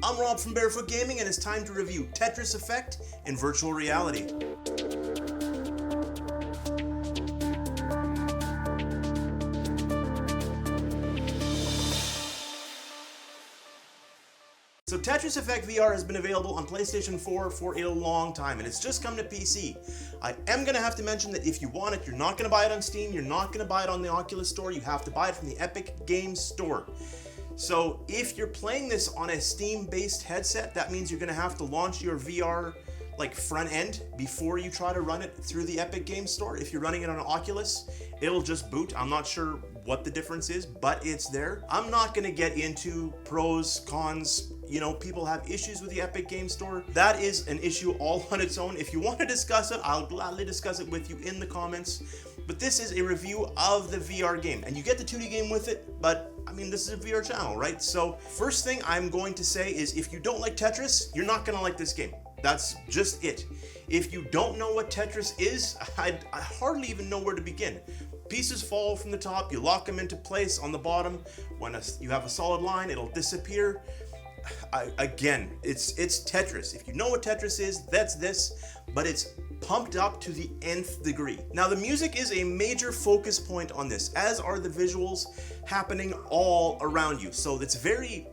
I'm Rob from Barefoot Gaming, and it's time to review Tetris Effect in virtual reality. So Tetris Effect VR has been available on PlayStation 4 for a long time, and it's just come to PC. I am going to have to mention that if you want it, you're not going to buy it on Steam, you're not going to buy it on the Oculus store, you have to buy it from the Epic Games Store. So if you're playing this on a Steam-based headset, that means you're going to have to launch your VR front end before you try to run it through the Epic Games Store. If you're running it on an Oculus, it'll just boot. I'm not sure what the difference is, but it's there. I'm not going to get into pros, cons. You know, people have issues with the Epic Games Store. That is an issue all on its own. If you want to discuss it, I'll gladly discuss it with you in the comments. But this is a review of the VR game, and you get the 2D game with it, but I mean, this is a VR channel, right? So first thing I'm going to say is if you don't like Tetris, you're not going to like this game. That's just it. If you don't know what Tetris is, I hardly even know where to begin. Pieces fall from the top, you lock them into place on the bottom. When you have a solid line, it'll disappear. Again, it's Tetris. If you know what Tetris is, that's this, but it's pumped up to the nth degree. Now, the music is a major focus point on this, as are the visuals happening all around you. So it's very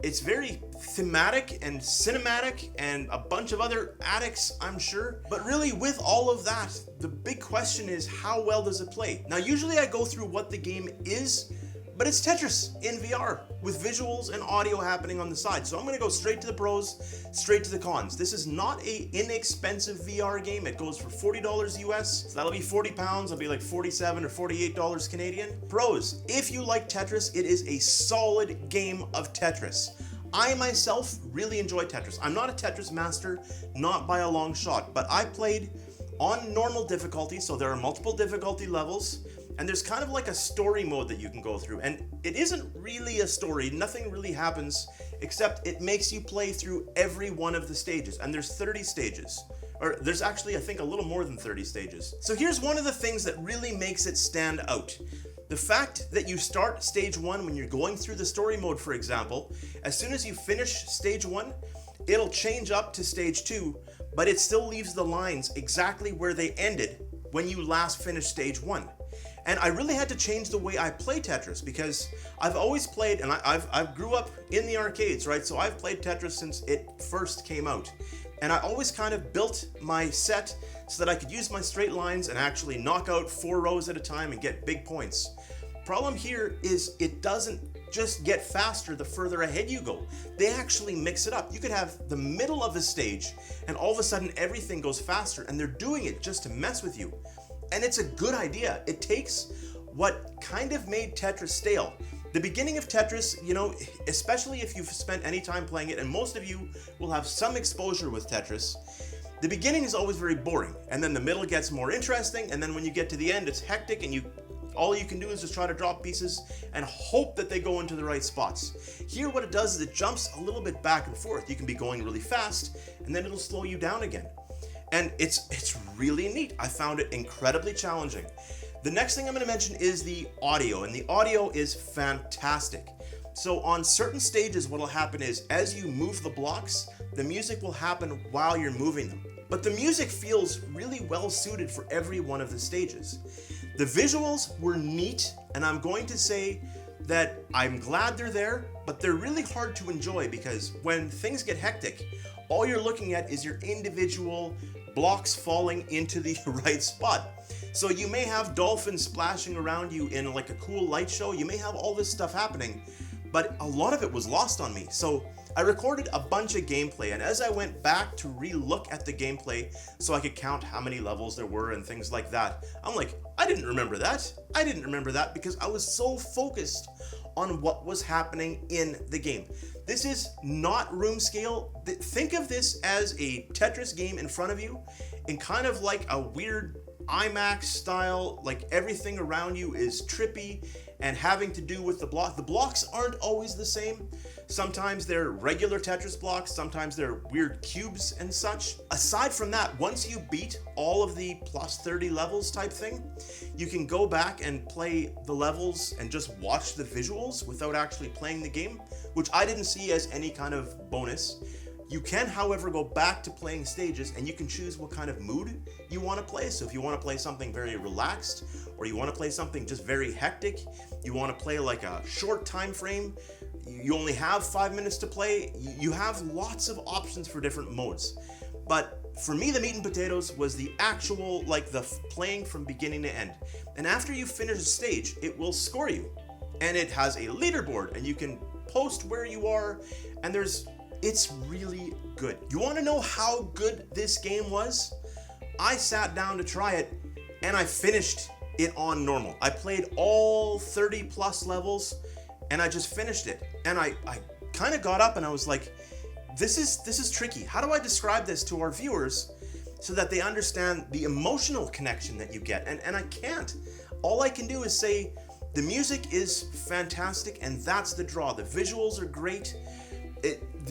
thematic and cinematic and a bunch of other addicts, I'm sure. But really, with all of that, the big question is, how well does it play? Now, usually I go through what the game is, but it's Tetris in VR with visuals and audio happening on the side. So I'm gonna go straight to the pros, straight to the cons. This is not an inexpensive VR game. It goes for $40 US, so that'll be 40 pounds, that'll be like 47 or $48 Canadian. Pros, if you like Tetris, it is a solid game of Tetris. I myself really enjoy Tetris. I'm not a Tetris master, not by a long shot, but I played on normal difficulty, so there are multiple difficulty levels. And there's kind of like a story mode that you can go through. And it isn't really a story. Nothing really happens, except it makes you play through every one of the stages. And there's 30 stages. Or there's actually, I think, a little more than 30 stages. So here's one of the things that really makes it stand out. The fact that you start stage 1 when you're going through the story mode, for example, as soon as you finish stage 1, it'll change up to stage 2, but it still leaves the lines exactly where they ended when you last finished stage 1. And I really had to change the way I play Tetris, because I've always played, and I've grew up in the arcades, right? So I've played Tetris since it first came out. And I always kind of built my set so that I could use my straight lines and actually knock out 4 rows at a time and get big points. Problem here is it doesn't just get faster the further ahead you go. They actually mix it up. You could have the middle of the stage and all of a sudden everything goes faster, and they're doing it just to mess with you. And it's a good idea. It takes what kind of made Tetris stale. The beginning of Tetris, you know, especially if you've spent any time playing it, and most of you will have some exposure with Tetris, the beginning is always very boring, and then the middle gets more interesting, and then when you get to the end, it's hectic, and all you can do is just try to drop pieces and hope that they go into the right spots. Here, what it does is it jumps a little bit back and forth. You can be going really fast, and then it'll slow you down again. And it's really neat. I found it incredibly challenging. The next thing I'm going to mention is the audio, and the audio is fantastic. So on certain stages, what will happen is as you move the blocks, the music will happen while you're moving them. But the music feels really well suited for every one of the stages. The visuals were neat, and I'm going to say that I'm glad they're there, but they're really hard to enjoy because when things get hectic, all you're looking at is your individual blocks falling into the right spot. So you may have dolphins splashing around you in like a cool light show. You may have all this stuff happening, but a lot of it was lost on me. So I recorded a bunch of gameplay, and as I went back to re-look at the gameplay so I could count how many levels there were and things like that, I'm like, I didn't remember that. I didn't remember that because I was so focused on what was happening in the game. This is not room scale. Think of this as a Tetris game in front of you in kind of like a weird IMAX style, like everything around you is trippy and having to do with the block. The blocks aren't always the same. Sometimes they're regular Tetris blocks, sometimes they're weird cubes and such. Aside from that, once you beat all of the plus 30 levels type thing, you can go back and play the levels and just watch the visuals without actually playing the game, which I didn't see as any kind of bonus. You can, however, go back to playing stages and you can choose what kind of mood you want to play. So if you want to play something very relaxed, or you want to play something just very hectic, you want to play like a short time frame, you only have 5 minutes to play, you have lots of options for different modes. But for me, the meat and potatoes was the actual, like the playing from beginning to end. And after you finish a stage, it will score you. And it has a leaderboard and you can post where you are, and it's really good. You want to know how good this game was? I sat down to try it and I finished it on normal. I played all 30 plus levels and I just finished it. And I kind of got up and I was like, this is tricky. How do I describe this to our viewers so that they understand the emotional connection that you get? And I can't. All I can do is say the music is fantastic and that's the draw. The visuals are great.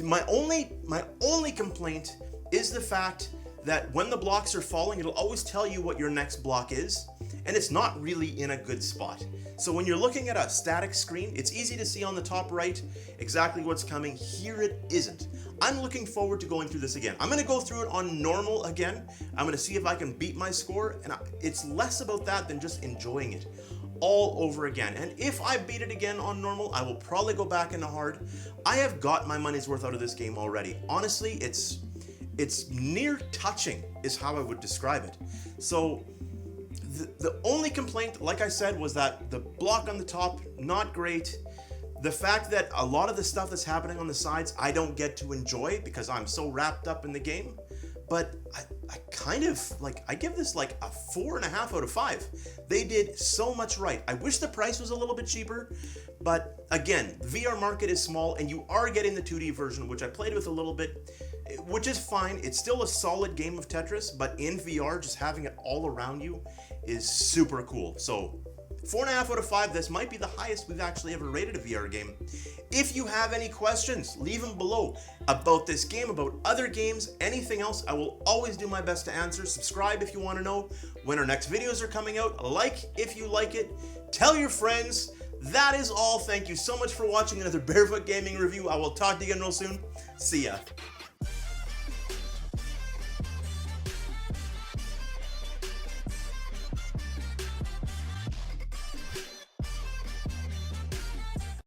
My only complaint is the fact that when the blocks are falling, it'll always tell you what your next block is, and it's not really in a good spot. So when you're looking at a static screen, it's easy to see on the top right exactly what's coming. Here it isn't. I'm looking forward to going through this again. I'm going to go through it on normal again. I'm going to see if I can beat my score, and it's less about that than just enjoying it all over again. And if I beat it again on normal, I will probably go back into hard. I have got my money's worth out of this game already. Honestly, it's near touching is how I would describe it. So the only complaint, like I said, was that the block on the top, not great. The fact that a lot of the stuff that's happening on the sides, I don't get to enjoy because I'm so wrapped up in the game. But I kind of, like, I give this like a 4.5 out of 5. They did so much right. I wish the price was a little bit cheaper, but again, the VR market is small and you are getting the 2D version, which I played with a little bit, which is fine. It's still a solid game of Tetris, but in VR, just having it all around you is super cool. So 4.5 out of 5, this might be the highest we've actually ever rated a VR game. If you have any questions, leave them below about this game, about other games, anything else. I will always do my best to answer. Subscribe if you want to know when our next videos are coming out. Like if you like it. Tell your friends. That is all. Thank you so much for watching another Barefoot Gaming review. I will talk to you again real soon. See ya.